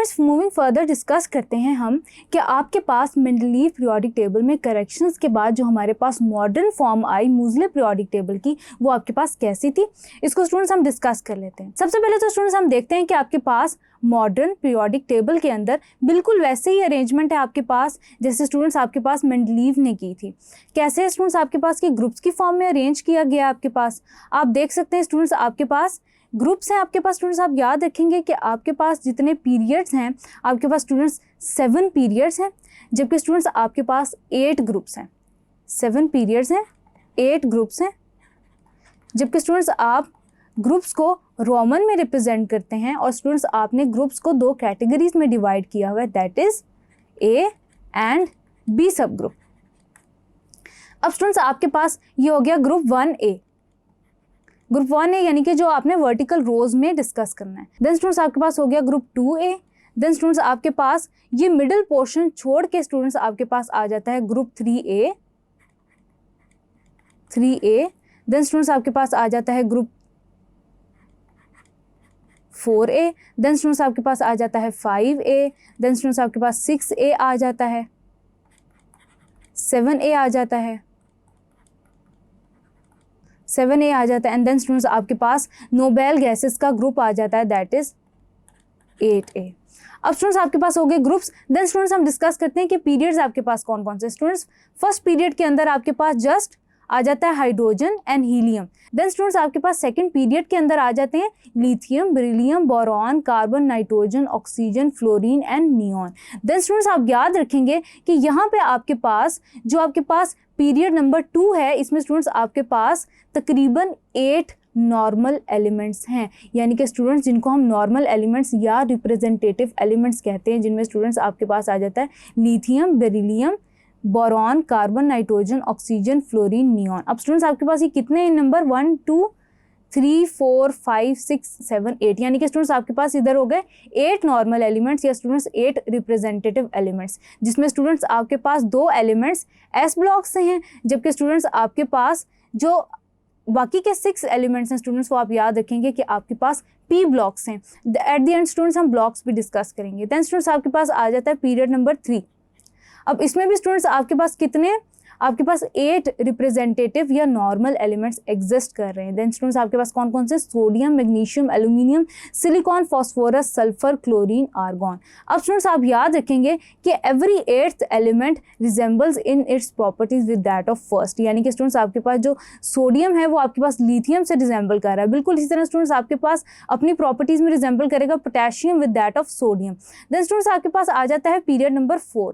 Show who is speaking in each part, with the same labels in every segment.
Speaker 1: Students moving further discuss करते हैं हम कि आपके पास मेंडलीव पीरियोडिक टेबल में करेक्शंस के बाद जो हमारे पास modern form I मूजले periodic table की, वो आपके पास कैसी थी, इसको स्टूडेंट्स हम डिस्कस कर लेते हैं। सबसे पहले तो स्टूडेंट्स हम देखते हैं कि आपके पास मॉडर्न पीरियोडिक टेबल के अंदर बिल्कुल वैसे ही अरेंजमेंट है आपके पास जैसे स्टूडेंट्स आपके पास मेंडलीव ने की थी। कैसे स्टूडेंट्स आपके पास की ग्रुप्स की फॉर्म में अरेंज किया गया आपके पास, आप देख सकते हैं स्टूडेंट्स आपके पास ग्रुप्स हैं आपके पास। स्टूडेंट्स आप याद रखेंगे कि आपके पास जितने पीरियड्स हैं आपके पास स्टूडेंट्स 7 पीरियड्स हैं, जबकि स्टूडेंट्स आपके पास 8 ग्रुप्स हैं। 7 पीरियड्स हैं, 8 ग्रुप्स हैं, जबकि स्टूडेंट्स आप ग्रुप्स को रोमन में रिप्रेजेंट करते हैं और स्टूडेंट्स आपने ग्रुप्स को 2 कैटेगरीज में डिवाइड किया हुआ है, that is A and B sub group. अब स्टूडेंट्स आपके पास ये हो गया ग्रुप 1A। ग्रुप 1A यानी कि जो आपने वर्टिकल रोज में डिस्कस करना है। देन स्टूडेंट्स आपके पास हो गया ग्रुप 2A। देन स्टूडेंट्स आपके पास ये मिडिल पोर्शन छोड़ के स्टूडेंट्स आपके पास आ जाता है ग्रुप 3A। देन स्टूडेंट्स आपके पास आ जाता है ग्रुप 4A। देन स्टूडेंट्स आपके पास आ जाता है 5A। देन स्टूडेंट्स आपके पास 6A आ जाता है, 7A आ जाता है, 7A आ जाता है, एंड देन स्टूडेंट्स आपके पास नोबेल गैसेस का ग्रुप आ जाता है, दैट इज 8A। अब स्टूडेंट्स आपके पास हो गए ग्रुप्स। देन स्टूडेंट्स हम डिस्कस करते हैं कि पीरियड्स आपके पास कौन कौन से। स्टूडेंट्स फर्स्ट पीरियड के अंदर आपके पास जस्ट आ जाता है hydrogen and helium. Then students आपके पास सेकंड पीरियड के अंदर आ जाते हैं lithium, beryllium, boron, carbon, nitrogen, oxygen, fluorine and neon. Then students आप याद रखेंगे कि यहाँ पे आपके पास जो आपके पास पीरियड नंबर 2 है, इसमें स्टूडेंट्स आपके पास तकरीबन 8 नॉर्मल एलिमेंट्स हैं, यानी कि स्टूडेंट्स जिनको हम नॉर्मल एलिमेंट्स या रिप्रेजेंटेटिव एलिमेंट्स कहते हैं, जिनमें स्टूडेंट्स आपके पास आ जाता है lithium, beryllium, boron, carbon, nitrogen, oxygen, fluorine, neon. अब स्टूडेंट्स आपके पास ये कितने हैं नंबर 1 2 3 4 5 6 7 8, यानी कि स्टूडेंट्स आपके पास इधर हो गए 8 नॉर्मल एलिमेंट्स या स्टूडेंट्स 8 रिप्रेजेंटेटिव एलिमेंट्स, जिसमें स्टूडेंट्स आपके पास 2 एलिमेंट्स एस ब्लॉक से हैं, जबकि स्टूडेंट्स आपके पास जो बाकी के 6 एलिमेंट्स हैं स्टूडेंट्स वो आप याद रखेंगे कि आपके पास पी ब्लॉक्स हैं। एट द एंड स्टूडेंट्स हम ब्लॉक्स भी डिस्कस करेंगे। देन स्टूडेंट्स आपके पास आ जाता है पीरियड नंबर 3। अब इसमें भी स्टूडेंट्स आपके पास कितने, आपके पास 8 रिप्रेजेंटेटिव या नॉर्मल एलिमेंट्स एग्जिस्ट कर रहे हैं। देन स्टूडेंट्स आपके पास कौन कौन से, sodium, magnesium, aluminium, silicon, phosphorus, sulphur, chlorine, argon. अब स्टूडेंट्स आप याद रखेंगे कि every 8th element resembles in its properties with that of first, यानी कि स्टूडेंट्स आपके पास जो सोडियम है वो आपके पास लिथियम से रिजेंबल कर रहा है। बिल्कुल इसी तरह स्टूडेंट्स आपके पास अपनी प्रॉपर्टीज में रिजेंबल करेगा potassium with that of sodium. Then students आपके पास आ जाता है पीरियड नंबर 4।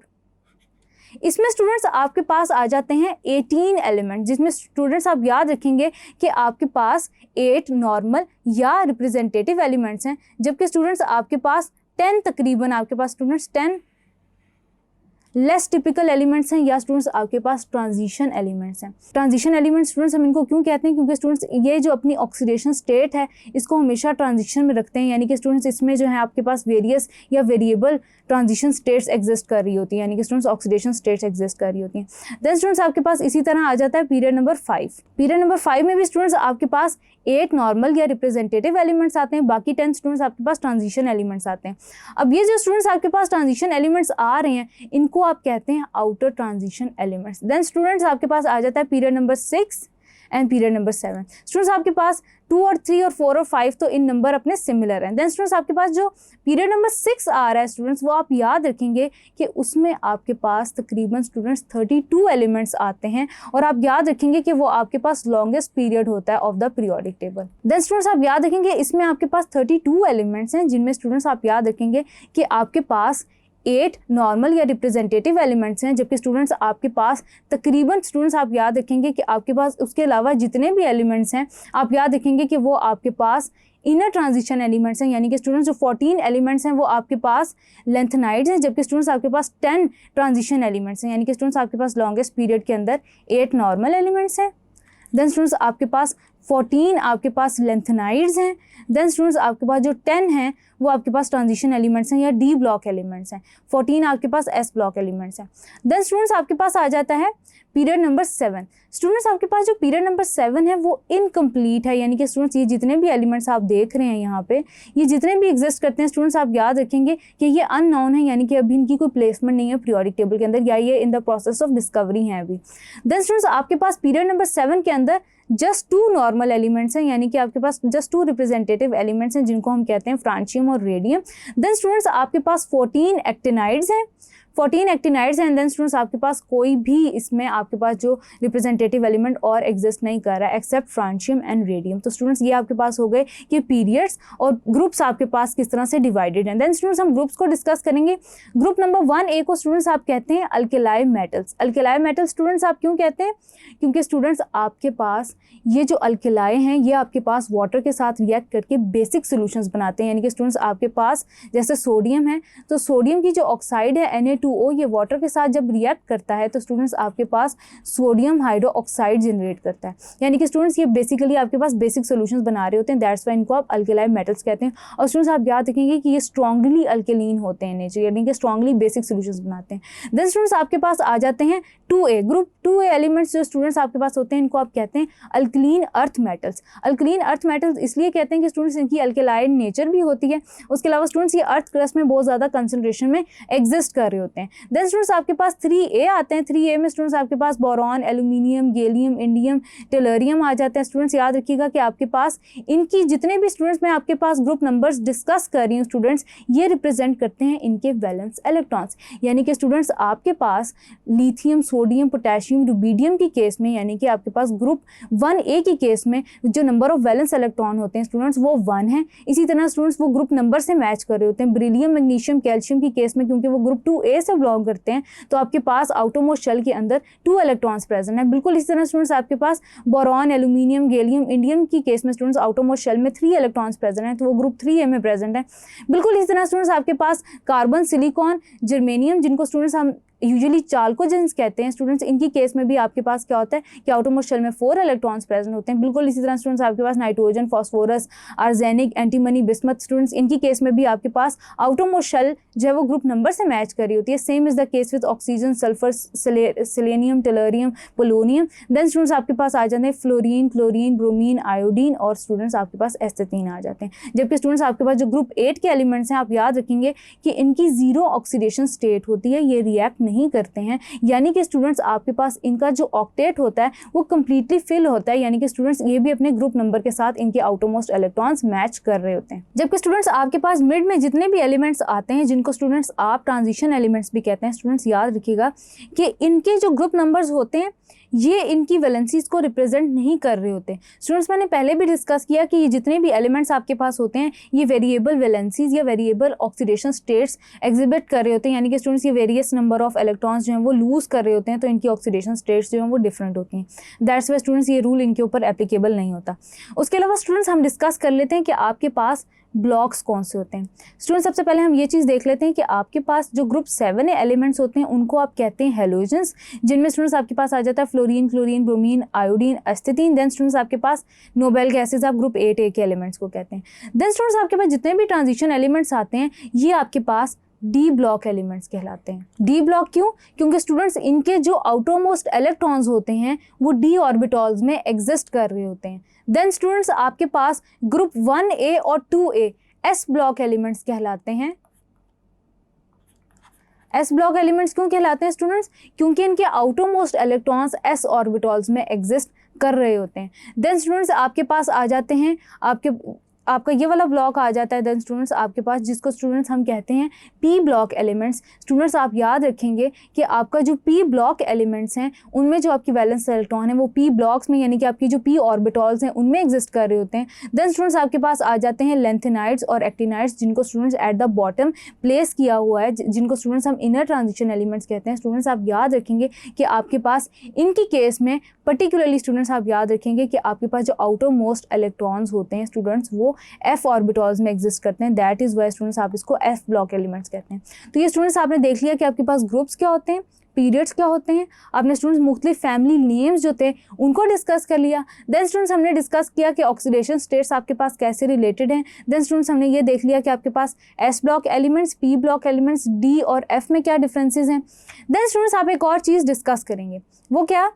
Speaker 1: इसमें स्टूडेंट्स आपके पास आ जाते हैं 18 एलिमेंट, जिसमें स्टूडेंट्स आप याद रखेंगे कि आपके पास 8 नॉर्मल या रिप्रेजेंटेटिव एलिमेंट्स हैं, जबकि स्टूडेंट्स आपके पास 10 तकरीबन आपके पास स्टूडेंट्स 10 लेस टिपिकल एलिमेंट्स हैं या स्टूडेंट्स आपके पास ट्रांजिशन एलिमेंट्स हैं। ट्रांजिशन एलिमेंट्स स्टूडेंट्स हम इनको क्यों कहते हैं, क्योंकि स्टूडेंट्स ये जो अपनी ऑक्सीडेशन स्टेट है इसको हमेशा ट्रांजिशन में रखते हैं, यानी कि स्टूडेंट्स इसमें जो है आपके पास वेरियस या वेरिएबल ट्रांजिशन स्टेट्स एग्जिस्ट कर रही होती है, यानी कि स्टूडेंट्स ऑक्सीडेशन स्टेट्स एग्जिस्ट कर रही होती हैं। देन स्टूडेंट्स आपके पास इसी तरह आ जाता है पीरियड नंबर 5। पीरियड नंबर 5 में भी स्टूडेंट्स आपके पास 8 नॉर्मल या रिप्रेजेंटेटिव एलिमेंट्स आते हैं, बाकी 10 स्टूडेंट्स आपके पास ट्रांजिशन एलिमेंट्स आते हैं। अब ये जो स्टूडेंट्स आपके पास ट्रांजिशन एलिमेंट्स आ रहे हैं इनको आप कहते हैं outer transition elements. Then students आपके पास आ जाता है period number 6 and period number 7। Students आपके पास 2 और 3 और 4 और 5 तो इन नंबर अपने सिमिलर हैं। देन स्टूडेंट्स आपके पास जो पीरियड नंबर 6 आ रहा है स्टूडेंट्स वो आप याद रखेंगे कि उसमें आपके पास तकरीबन स्टूडेंट्स 32 एलिमेंट्स आते हैं, और आप याद रखेंगे कि वो आपके पास लॉन्गेस्ट पीरियड होता है of the periodic table. Then students आप याद रखेंगे इसमें आपके पास 32 एलिमेंट्स हैं, जिनमें स्टूडेंट्स आप याद रखेंगे कि आपके पास 8 नॉर्मल या रिप्रेजेंटेटिव एलिमेंट्स हैं, जबकि स्टूडेंट्स आपके पास तकरीबन स्टूडेंट्स आप याद रखेंगे कि आपके पास उसके अलावा जितने भी एलिमेंट्स हैं आप याद रखेंगे कि वो आपके पास इनर ट्रांजिशन एलिमेंट्स हैं, यानी कि स्टूडेंट्स जो 14 एलिमेंट्स हैं वो आपके पास लेंथनाइड्स हैं, जबकि स्टूडेंट्स आपके पास 10 ट्रांजिशन एलिमेंट्स हैं, यानी कि स्टूडेंट्स आपके पास लॉन्गेस्ट पीरियड के अंदर 8 नॉर्मल एलिमेंट्स हैं। देन स्टूडेंट्स आपके पास 14 आपके पास लेंथेनाइड्स हैं। देन स्टूडेंट्स आपके पास जो 10 हैं वो आपके पास ट्रांजिशन एलिमेंट्स हैं या डी ब्लॉक एलिमेंट्स हैं। 14 आपके पास एस ब्लॉक एलिमेंट्स हैं। देन स्टूडेंट्स आपके पास आ जाता है पीरियड नंबर 7। स्टूडेंट्स आपके पास जो पीरियड नंबर 7 है वो इनकम्प्लीट है, यानी कि स्टूडेंट्स ये जितने भी एलिमेंट्स आप देख रहे हैं यहाँ पे, ये जितने भी एग्जिस्ट करते हैं स्टूडेंट्स, आप याद रखेंगे कि ये अननोन है, यानी कि अभी इनकी कोई प्लेसमेंट नहीं है पीरियोडिक टेबल के अंदर, या ये in the process of discovery है अभी। देन स्टूडेंट्स आपके पास पीरियड नंबर 7 के अंदर जस्ट 2 नॉर्मल एलिमेंट्स हैं, यानी कि आपके पास जस्ट 2 रिप्रेजेंटेटिव एलिमेंट्स हैं जिनको हम कहते हैं फ्रांशियम और रेडियम। देन स्टूडेंट्स आपके पास 14 एक्टिनाइड्स हैं, 14 एक्टिनाइड्स हैं। देन स्टूडेंट्स आपके पास कोई भी इसमें आपके पास जो रिप्रेजेंटेटिव एलिमेंट और एग्जिस्ट नहीं कर रहा है एक्सेप्ट फ्रांशियम एंड रेडियम। तो स्टूडेंट्स ये आपके पास हो गए कि पीरियड्स और ग्रुप्स आपके पास किस तरह से डिवाइडेड हैं। देन स्टूडेंट्स हम ग्रुप्स को डिस्कस करेंगे। ग्रुप नंबर 1A को स्टूडेंट्स आप कहते हैं अल्केलाई मेटल्स। अल्केलाई मेटल्स स्टूडेंट्स आप क्यों कहते हैं? क्योंकि स्टूडेंट्स आपके पास ये जो अल्केलाई हैं ये आपके पास वाटर के साथ रिएक्ट करके बेसिक सॉल्यूशंस बनाते हैं, यानी कि स्टूडेंट्स आपके पास जैसे सोडियम है तो सोडियम की जो ऑक्साइड है Na2O, ये वाटर के साथ जब रिएक्ट करता है तो स्टूडेंट्स आपके पास सोडियम हाइड्रो ऑक्साइड जनरेट करता है, यानी कि स्टूडेंट्स ये बेसिकली आपके पास बेसिक सॉल्यूशंस बना रहे होते हैं। दैट्स वाई इनको आप अल्केलाई मेटल्स कहते हैं। और स्टूडेंट्स आप याद रखेंगे कि ये स्ट्रांगली अल्केलीन होते हैं नेचर, यानी कि स्ट्रांगली बेसिक सॉल्यूशंस बनाते हैं। देन स्टूडेंट्स आपके पास आ जाते हैं 2A ग्रुप। 2A एलिमेंट्स जो स्टूडेंट्स आपके पास होते हैं इनको आप कहते हैं alkaline earth metals. Alkaline earth metals इसलिए कहते हैं कि स्टूडेंट्स इनकी अल्केलाइड नेचर भी होती है, उसके अलावा स्टूडेंट्स ये अर्थ क्रस्ट में बहुत ज़्यादा कंसंट्रेशन में एग्जिस्ट कर रहे होते हैं। देन स्टूडेंट्स आपके पास 3A आते हैं। 3A में स्टूडेंट्स आपके पास boron, aluminium, gallium, indium, tellurium आ जाते हैं। स्टूडेंट्स याद रखिएगा कि आपके पास इनकी जितने भी स्टूडेंट्स मैं आपके पास ग्रुप नंबर्स डिस्कस कर रही हूँ स्टूडेंट्स, ये रिप्रेजेंट करते हैं इनके वैलेंस इलेक्ट्रॉन्स, यानी कि स्टूडेंट्स आपके पास लिथियम, सोडियम, पोटेशियम, रुबीडियम की केस में, यानी कि आपके पास ग्रुप 1A की केस में जो नंबर ऑफ वैलेंस इलेक्ट्रॉन होते हैं स्टूडेंट्स वो 1 है। इसी तरह स्टूडेंट्स वो ग्रुप नंबर से मैच कर रहे होते हैं। बेरिलियम, मैग्नीशियम, कैल्शियम की केस में क्योंकि वो ग्रुप 2A से बिलोंग करते हैं तो आपके पास आउटरमोस्ट शेल के अंदर 2 इलेक्ट्रॉन्स प्रेजेंट है। बिल्कुल इसी तरह स्टूडेंट्स आपके पास बोरॉन, एल्यूमिनियम, गैलियम, इंडियम की केस में स्टूडेंट्स आउटरमोस्ट शेल में 3 इलेक्ट्रॉन्स प्रेजेंट है, तो वो ग्रुप 3A में प्रेजेंट है। बिल्कुल इसी तरह स्टूडेंट्स आपके पास कार्बन, सिलिकॉन, जर्मेनियम, जिनको स्टूडेंट्स हम यूजुअली चाल्कोजेंस कहते हैं स्टूडेंट्स, इनकी केस में भी आपके पास क्या होता है कि आउटरमोस्ट शेल में 4 इलेक्ट्रॉन्स प्रेजेंट होते हैं। बिल्कुल इसी तरह स्टूडेंट्स आपके पास nitrogen, phosphorus, arsenic, antimony, bismuth, students इनकी केस में भी आपके पास आउटरमोस्ट शेल जो है वो ग्रुप नंबर से मैच कर रही होती है। Same is the case with oxygen, sulphur, selenium, tellurium, polonium. Then students आपके पास आ जाते हैं फ्लोरीन, क्लोरीन, ब्रोमीन, आयोडीन और स्टूडेंट्स आपके पास एस्थेटीन आ जाते हैं। जबकि स्टूडेंट्स आपके पास जो ग्रुप 8 के एलिमेंट्स हैं आप याद रखेंगे कि इनकी जीरो ऑक्सीडेशन स्टेट होती है, ये रिएक्ट नहीं करते हैं, यानी कि स्टूडेंट्स आपके पास इनका जो ऑक्टेट होता है वो कंप्लीटली फिल होता है, यानी कि स्टूडेंट्स ये भी अपने ग्रुप नंबर के साथ इनके आउटरमोस्ट इलेक्ट्रॉन्स मैच कर रहे होते हैं। जबकि स्टूडेंट्स आपके पास मिड में जितने भी एलिमेंट्स आते हैं जिनको स्टूडेंट्स आप ट्रांजिशन एलिमेंट्स भी कहते हैं, स्टूडेंट्स याद रखिएगा कि इनके जो ग्रुप नंबर्स होते हैं ये इनकी वैलेंसीज को रिप्रेजेंट नहीं कर रहे होते। स्टूडेंट्स मैंने पहले भी डिस्कस किया कि ये जितने भी एलिमेंट्स आपके पास होते हैं ये वेरिएबल वैलेंसीज या वेरिएबल ऑक्सीडेशन स्टेट्स एग्जिबिट कर रहे होते हैं, यानी कि स्टूडेंट्स ये वेरियस नंबर ऑफ इलेक्ट्रॉन्स जो हैं वो लूज कर रहे होते हैं, तो इनकी ऑक्सीडेशन स्टेट्स जो हैं वो डिफरेंट होती हैं। दैट्स वाई स्टूडेंट्स ये रूल इनके ऊपर एप्लीकेबल नहीं होता। उसके अलावा स्टूडेंट्स हम डिस्कस कर लेते हैं कि आपके पास ब्लॉक्स कौन से होते हैं। स्टूडेंट्स सबसे पहले हम ये चीज़ देख लेते हैं कि आपके पास जो ग्रुप 7 एलिमेंट्स होते हैं उनको आप कहते हैं हेलोजेंस, जिनमें स्टूडेंट्स आपके पास आ जाता है fluorine, chlorine, bromine, iodine, astatine. Then students आपके पास नोबेल गैसेज आप ग्रुप 8A के एलिमेंट्स को कहते हैं। देन स्टूडेंट्स आपके पास जितने भी ट्रांजिशन एलिमेंट्स आते हैं ये आपके पास डी ब्लॉक एलिमेंट्स कहलाते हैं। डी ब्लॉक क्यों? क्योंकि स्टूडेंट्स इनके जो आउटरमोस्ट इलेक्ट्रॉन्स होते हैं वो डी ऑर्बिटल्स में एग्जिस्ट कर रहे होते हैं। देन स्टूडेंट्स आपके पास ग्रुप 1A और 2A एस ब्लॉक एलिमेंट्स कहलाते हैं। एस ब्लॉक एलिमेंट्स क्यों कहलाते हैं स्टूडेंट्स? क्योंकि इनके आउटरमोस्ट इलेक्ट्रॉन्स एस ऑर्बिटल्स में एग्जिस्ट कर रहे होते हैं। देन स्टूडेंट्स आपके पास आ जाते हैं आपका ये वाला ब्लॉक आ जाता है। देन स्टूडेंट्स आपके पास जिसको स्टूडेंट्स हम कहते हैं पी ब्लॉक एलिमेंट्स। स्टूडेंट्स आप याद रखेंगे कि आपका जो पी ब्लॉक एलिमेंट्स हैं उनमें जो आपकी वैलेंस इलेक्ट्रॉन है वो पी ब्लॉक्स में, यानी कि आपकी जो पी ऑर्बिटल्स हैं उनमें एग्जिस्ट कर रहे होते हैं। देन स्टूडेंट्स आपके पास आ जाते हैं लेंथेनाइड्स और एक्टिनाइड्स, जिनको students at the bottom place किया हुआ है, जिनको स्टूडेंट्स हम इनर ट्रांजिशन एलिमेंट्स कहते हैं। स्टूडेंट्स आप याद रखेंगे कि आपके पास इनकी केस में पर्टिकुलरली स्टूडेंट्स आप याद रखेंगे कि आपके पास जो आउटर मोस्ट इलेक्ट्रॉन्स होते हैं स्टूडेंट्स वो वो एफ ऑर्बिटॉल्स में एग्जिस्ट करते हैं, दैट इज़ वाई स्टूडेंट्स आप इसको एफ ब्लॉक एलिमेंट्स कहते हैं। तो ये स्टूडेंट्स आपने देख लिया कि आपके पास ग्रुप्स क्या होते हैं, पीरियड्स क्या होते हैं, आपने स्टूडेंट्स मुख्तलिफ फैमिली नेम्स जो थे उनको डिस्कस कर लिया। देन स्टूडेंट्स हमने डिस्कस किया कि ऑक्सीडेशन स्टेट्स आपके पास कैसे रिलेटेड हैं। देन स्टूडेंट्स हमने ये देख लिया कि आपके पास s block elements, p block elements, d और एफ में क्या डिफरेंसेस हैं। देन स्टूडेंट्स आप एक और चीज़ डिस्कस करेंगे, वो क्या,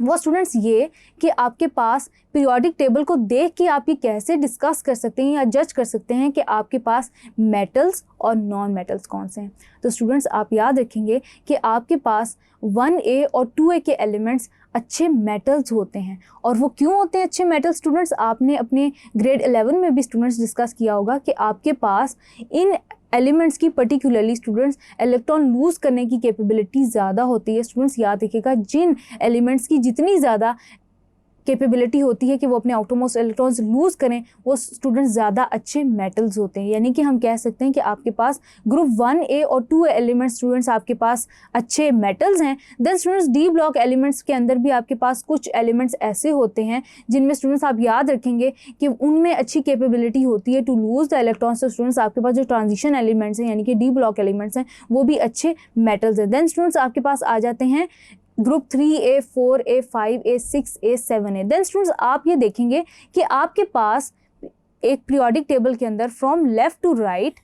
Speaker 1: वो स्टूडेंट्स ये कि आपके पास पीरियोडिक टेबल को देख के आप ये कैसे डिस्कस कर सकते हैं या जज कर सकते हैं कि आपके पास मेटल्स और नॉन मेटल्स कौन से हैं। तो स्टूडेंट्स आप याद रखेंगे कि आपके पास 1A और 2A के एलिमेंट्स अच्छे मेटल्स होते हैं। और वो क्यों होते हैं अच्छे मेटल्स स्टूडेंट्स, आपने अपने ग्रेड 11 में भी स्टूडेंट्स डिस्कस किया होगा कि आपके पास इन एलिमेंट्स की पर्टिकुलरली स्टूडेंट्स इलेक्ट्रॉन लूज़ करने की कैपेबिलिटी ज़्यादा होती है। स्टूडेंट्स याद रखिएगा, जिन एलिमेंट्स की जितनी ज़्यादा कैपेबिलिटी होती है कि वो अपने आउटरमोस्ट इलेक्ट्रॉन्स लूज़ करें, वो स्टूडेंट्स ज़्यादा अच्छे मेटल्स होते हैं। यानी कि हम कह सकते हैं कि आपके पास ग्रुप 1A और 2A एलिमेंट्स स्टूडेंट्स आपके पास अच्छे मेटल्स हैं। Then students D block elements के अंदर भी आपके पास कुछ एलिमेंट्स ऐसे होते हैं जिनमें स्टूडेंट्स आप याद रखेंगे कि उनमें अच्छी कैपेबिलिटी होती है टू लूज़ द इलेक्ट्रॉन्स। तो स्टूडेंट्स आपके पास जो ट्रांजिशन एलिमेंट्स हैं यानी कि डी ब्लॉक एलिमेंट्स हैं वो भी अच्छे मेटल्स हैं। देन स्टूडेंट्स आपके पास आ जाते हैं group 3A, 4A, 5A, 6A, 7A। Then students आप ये देखेंगे कि आपके पास एक पीरियोडिक टेबल के अंदर from left to right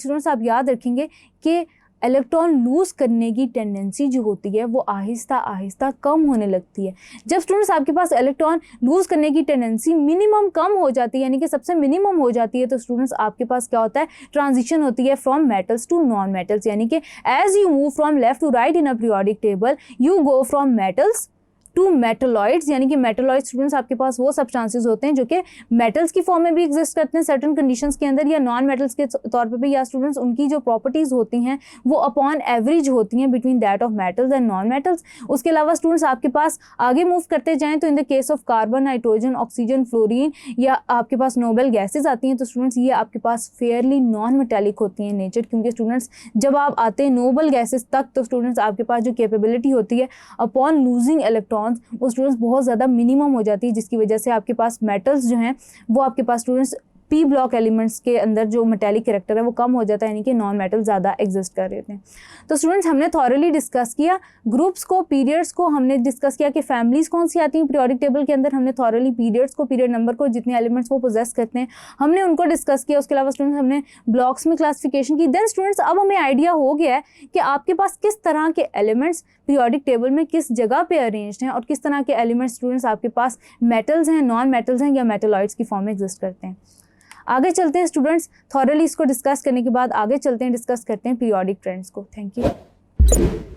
Speaker 1: students आप याद रखेंगे कि इलेक्ट्रॉन लूज़ करने की टेंडेंसी जो होती है वो आहिस्ता आहिस्ता कम होने लगती है। जब स्टूडेंट्स आपके पास इलेक्ट्रॉन लूज़ करने की टेंडेंसी मिनिमम कम हो जाती है यानी कि सबसे मिनिमम हो जाती है, तो स्टूडेंट्स आपके पास क्या होता है, ट्रांजिशन होती है from metals to non metals. यानी कि as you move from left to right in a periodic table you go from metals to metalloids. यानी कि मेटलॉइड स्टूडेंट्स आपके पास वो सब्सटेंसेस होते हैं जो कि मेटल्स की फॉर्म में भी एग्जिस्ट करते हैं सर्टेन कंडीशंस के अंदर, या नॉन मेटल्स के तौर पे भी, या स्टूडेंट्स उनकी जो प्रॉपर्टीज़ होती हैं वो अपॉन एवरेज होती हैं between that of metals and non metals. उसके अलावा स्टूडेंट्स आपके पास आगे मूव करते जाएँ तो in the case of carbon, nitrogen, oxygen, fluorine या आपके पास नोबल गैसेज आती हैं, तो स्टूडेंट्स ये आपके पास फेयरली नॉन मेटेलिक होती हैं नेचर, क्योंकि स्टूडेंट्स जब आप आते हैं नोबल गैसेज तक तो स्टूडेंट्स आपके पास जो कैपेबिलिटी होती है अपॉन लूजिंग इलेक्ट्रॉन्स वो स्टूडेंट्स बहुत ज़्यादा मिनिमम हो जाती है, जिसकी वजह से आपके पास मेटल्स जो हैं वो आपके पास स्टूडेंट्स पी ब्लॉक एलिमेंट्स के अंदर जो मेटेलिक कैरेक्टर है वो कम हो जाता है, यानी कि नॉन मेटल ज़्यादा एग्जिस्ट कर रहे थे। तो स्टूडेंट्स हमने थॉरली डिस्कस किया ग्रुप्स को, पीरियड्स को, हमने डिस्कस किया कि फैमिलीज़ कौन सी आती हैं पीरियोडिक टेबल के अंदर, हमने थॉरली पीरियड्स को, पीरियड नंबर को, जितने एलिमेंट्स वो पोजेस करते हैं हमने उनको डिस्कस किया। उसके अलावा स्टूडेंट्स हमने ब्लॉक्स में क्लासिफिकेशन की। देन स्टूडेंट्स अब हमें आइडिया हो गया है कि आपके पास किस तरह के एलिमेंट्स पीरियोडिक टेबल में किस जगह पे अरेंज्ड हैं और किस तरह के एलिमेंट्स स्टूडेंट्स आपके पास मेटल्स हैं, नॉन मेटल्स हैं या मेटलॉइड्स की फॉर्म में एग्जिस्ट करते हैं। आगे चलते हैं स्टूडेंट्स, थॉरली इसको डिस्कस करने के बाद आगे चलते हैं, डिस्कस करते हैं पीरियोडिक ट्रेंड्स को। Thank you.